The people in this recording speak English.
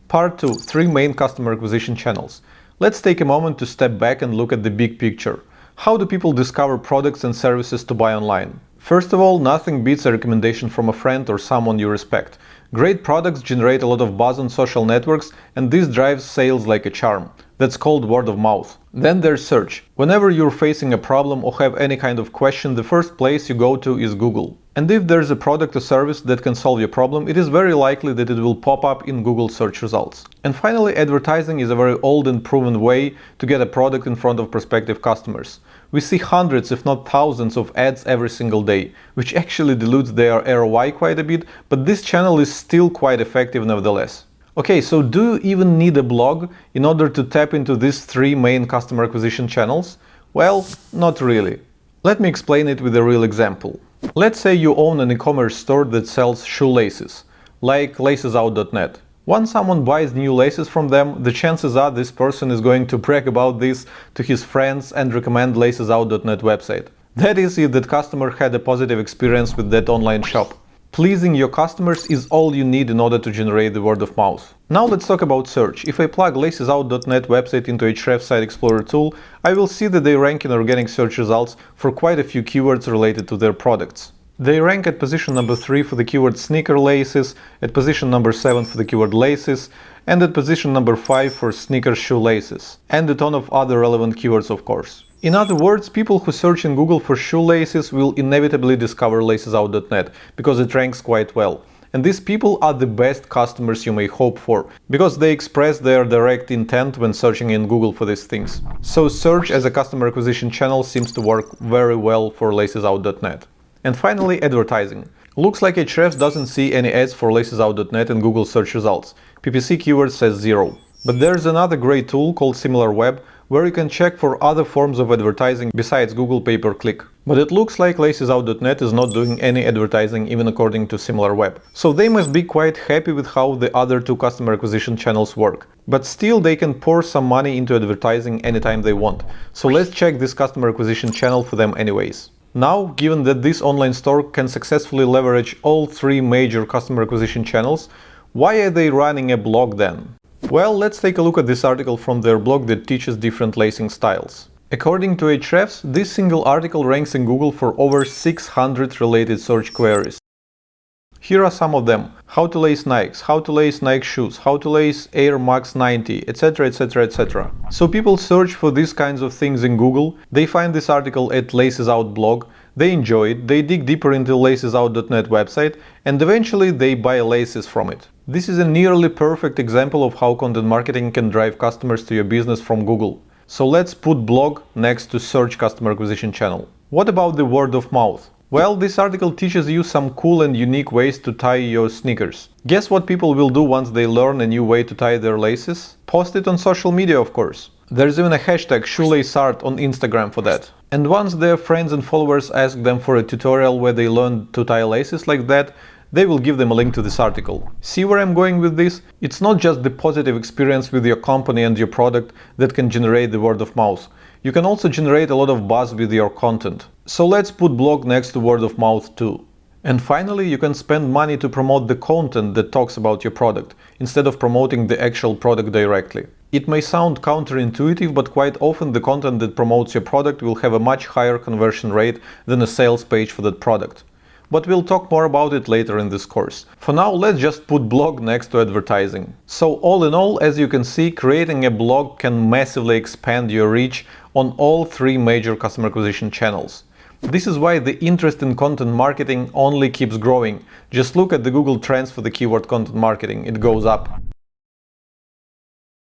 Part 2. 3 main customer acquisition channels. Let's take a moment to step back and look at the big picture. How do people discover products and services to buy online? First of all, nothing beats a recommendation from a friend or someone you respect. Great products generate a lot of buzz on social networks, and this drives sales like a charm. That's called word of mouth. Then there's search. Whenever you're facing a problem or have any kind of question, the first place you go to is Google. And if there's a product or service that can solve your problem, it is very likely that it will pop up in Google search results. And finally, advertising is a very old and proven way to get a product in front of prospective customers. We see hundreds, if not thousands, of ads every single day, which actually dilutes their ROI quite a bit, but this channel is still quite effective nevertheless. Okay, so do you even need a blog in order to tap into these 3 main customer acquisition channels? Well, not really. Let me explain it with a real example. Let's say you own an e-commerce store that sells shoelaces, like lacesout.net. Once someone buys new laces from them, the chances are this person is going to brag about this to his friends and recommend lacesout.net website. That is, if that customer had a positive experience with that online shop. Pleasing your customers is all you need in order to generate the word of mouth. Now let's talk about search. If I plug lacesout.net website into Ahrefs Site Explorer tool, I will see that they rank in organic search results for quite a few keywords related to their products. They rank at position number 3 for the keyword sneaker laces, at position number 7 for the keyword laces, and at position number 5 for sneaker shoelaces, and a ton of other relevant keywords, of course. In other words, people who search in Google for shoelaces will inevitably discover lacesout.net because it ranks quite well. And these people are the best customers you may hope for, because they express their direct intent when searching in Google for these things. So search as a customer acquisition channel seems to work very well for lacesout.net. And finally, advertising. Looks like Ahrefs doesn't see any ads for lacesout.net in Google search results. PPC keyword says 0. But there's another great tool called SimilarWeb, where you can check for other forms of advertising besides Google pay-per-click. But it looks like lacesout.net is not doing any advertising even according to SimilarWeb. So they must be quite happy with how the other 2 customer acquisition channels work. But still they can pour some money into advertising anytime they want. So let's check this customer acquisition channel for them anyways. Now, given that this online store can successfully leverage all 3 major customer acquisition channels, why are they running a blog then? Well, let's take a look at this article from their blog that teaches different lacing styles. According to Ahrefs, this single article ranks in Google for over 600 related search queries. Here are some of them: how to lace Nikes, how to lace Nike shoes, how to lace Air Max 90, etc, etc, etc. So people search for these kinds of things in Google, they find this article at Laces Out blog, they enjoy it, they dig deeper into lacesout.net website, and eventually they buy laces from it. This is a nearly perfect example of how content marketing can drive customers to your business from Google. So let's put blog next to search customer acquisition channel. What about the word of mouth? Well, this article teaches you some cool and unique ways to tie your sneakers. Guess what people will do once they learn a new way to tie their laces? Post it on social media, of course. There's even a hashtag shoelaceart on Instagram for that. And once their friends and followers ask them for a tutorial where they learn to tie laces like that, they will give them a link to this article. See where I'm going with this? It's not just the positive experience with your company and your product that can generate the word of mouth. You can also generate a lot of buzz with your content. So let's put blog next to word of mouth too. And finally, you can spend money to promote the content that talks about your product, instead of promoting the actual product directly. It may sound counterintuitive, but quite often the content that promotes your product will have a much higher conversion rate than a sales page for that product. But we'll talk more about it later in this course. For now, let's just put blog next to advertising. So all in all, as you can see, creating a blog can massively expand your reach on all 3 major customer acquisition channels. This is why the interest in content marketing only keeps growing. Just look at the Google Trends for the keyword content marketing, it goes up.